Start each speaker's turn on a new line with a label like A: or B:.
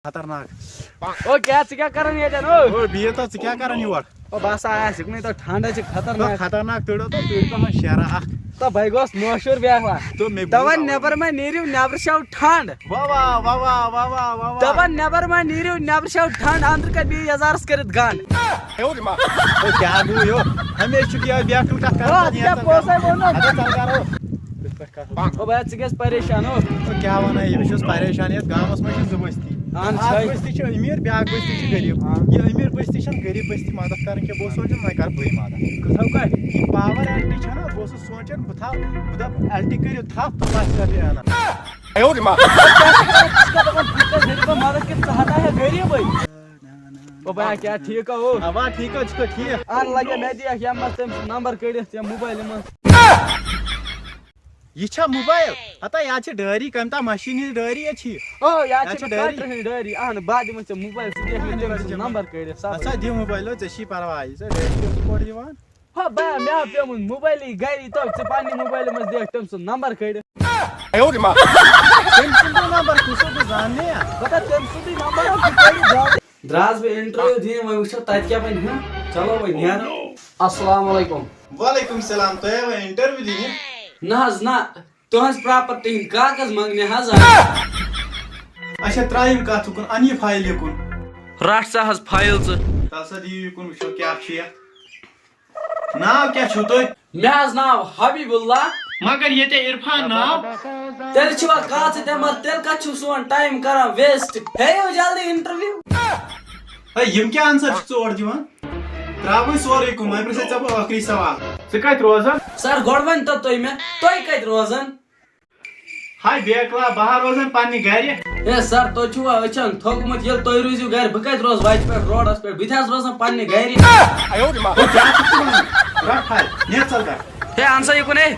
A: خطرناک
B: او کیا ژٕ کیٛاہ کران ییٚتٮ۪ن او
A: بِہِو تو ژٕ کیٛاہ کران یور
B: او بس آسہِ کُنہِ تو ٹھنڈ چھِ خطرناک
A: خطرناک تٔڑو تو تٔڑۍ شیرا اکھ
B: تو بھائی گوس مشہوٗر بیٛاکھ
A: تو مےٚ
B: دپان نٮ۪بر ما نیٖرِو نٮ۪برٕ چھو ٹھنڈ
A: واہ واہ واہ واہ واہ واہ واہ
B: دپان نٮ۪بر ما نیٖرِو نٮ۪برٕ چھو ٹھنڈ اندرٕ کر بیٚیہِ یزارس کٔرِتھ گنڈ
A: کیٛاہ گوٚو یو ہمیشہِ چھُکھ یِہوے بیکٹُل کتھ
B: او ژٕ کیٛاہ پوٚزَے ووٚنُتھ او بھیا ژٕ گژھِ پریشان او
A: کیٛاہ وَنان بہٕ چھُس پریشان یتھ گامس منٛز چھِ زٕ بستی
B: اہن
A: اکھ بستی چھِ أمیٖر بیٛاکھ بستی چھِ غریٖب یہِ أمیٖر بستی چھنہٕ غریٖب بستی مدد کران کینٛہہ بہٕ اوسُس سونٛچان وۄنۍ کرٕ بٕے مدد
B: کٕتھو کٔٹھۍ
A: یہِ پاور ایل ٹی چھےٚ نا بہٕ اوسُس سونٛچان بہٕ دپہٕ ایل ٹی کٔرِو تھپھ تہٕ بس کر یہِ اَنان
B: مدد کٔرِتھ ژٕ ہٹا ہے غریٖبٕے او بھیا کیٛاہ ٹھیٖک او
A: اوا ٹھیٖک حظ ژٕ چھُکھا ٹھیٖک
B: اہن لگے مےٚ دِیکھ ییٚمہِ منٛز تٔمۍ سُنٛد نمبر کٔڑِتھ ییٚمہِ موبایلہِ منٛز
A: یہِ چھا موبایل ہتا یا چھِ ڈٲری کٔمۍ تام مشیٖن ہِنٛز ڈٲری چھِ یہِ
B: او یا
A: چھِ
B: چھِ
A: ڈٲری
B: ڈٲری ہٕنٛز ڈٲری اہن بہٕ دِمے ژےٚ موبایل ژٕ دِکھ مےٚ تٔمۍ سُنٛد نمبر کٔڑِتھ
A: ہسا دِ موبایل ژےٚ چھی پرواے ژےٚ ڈٲری کِتھ پٲٹھۍ دِوان
B: ہا بیا مےٚ ہا پیومُت موبایلٕے گری تو ژٕ پننہِ موبایلہِ منٛز دِکھ تٔمۍ سُنٛد نمبر کٔڑِتھ
A: تٔمۍ سُنٛدٕے نمبر کُس بہٕ زاننٕے یا
B: پتہ تٔمۍ سُنٛدٕے نمبر درٛاس بہٕ انٹرویو دِنہِ وۄنۍ وٕچھو تتہِ کیٛاہ بنہِ ہا چلو وۄنۍ نیرو السلام علیکم
A: وعلیکم السلام تُہۍ آوا انٹرویو دِنہِ
B: نہ حظ نہ تُہنٛز پراپرٹی ہٕنٛدۍ کاغذ منٛگنہِ حظ
A: اچھا ترٛایِم کتھ اُکُن ان یہِ فایل یِکُن
B: رٹ سا حظ فایل ژٕ
A: تل سا دِیِو یِکُن وٕچھو کیٛاہ چھُ یتھ ناو کیٛاہ چھُو تۄہہِ
B: مےٚ حظ ناو حبیٖب اللہ
A: مگر ییٚتہِ عرفان ناو
B: تیٚلہِ چھُوا کاژٕ دٮ۪مر تیٚلہِ کتھ چھُو سون ٹایم کران ویسٹ ہیٚیِو جلدی انٹرویو
A: ہے یِم کیٛاہ آنسر چھِ ژٕ اورٕ دِوان تراوٕے سورُے کُن وۄنۍ پرژھے ژےٚ بہٕ ٲخری سوال ژٕ کتہِ روزان
B: سر گۄڈٕ ؤنۍتو تُہۍ مےٚ تُہۍ کتہِ روزان
A: ہاے بیکلا بہٕ ہا روزان پننہِ گرِ
B: ہے سر تُہۍ چھُوا أچھن تھوٚکمُت ییٚلہِ تُہۍ روٗزِو گرِ بہٕ کتہِ روزٕ وتہِ پٮ۪ٹھ روڈس پٮ۪ٹھ بہٕ تہِ حظ روزان پننہِ گرِ
A: کیٛاہ چھُکھ ژٕ ونان رٹ فایل نیر ژل گژھ
B: ہے اَن سا یہِ کُن ہے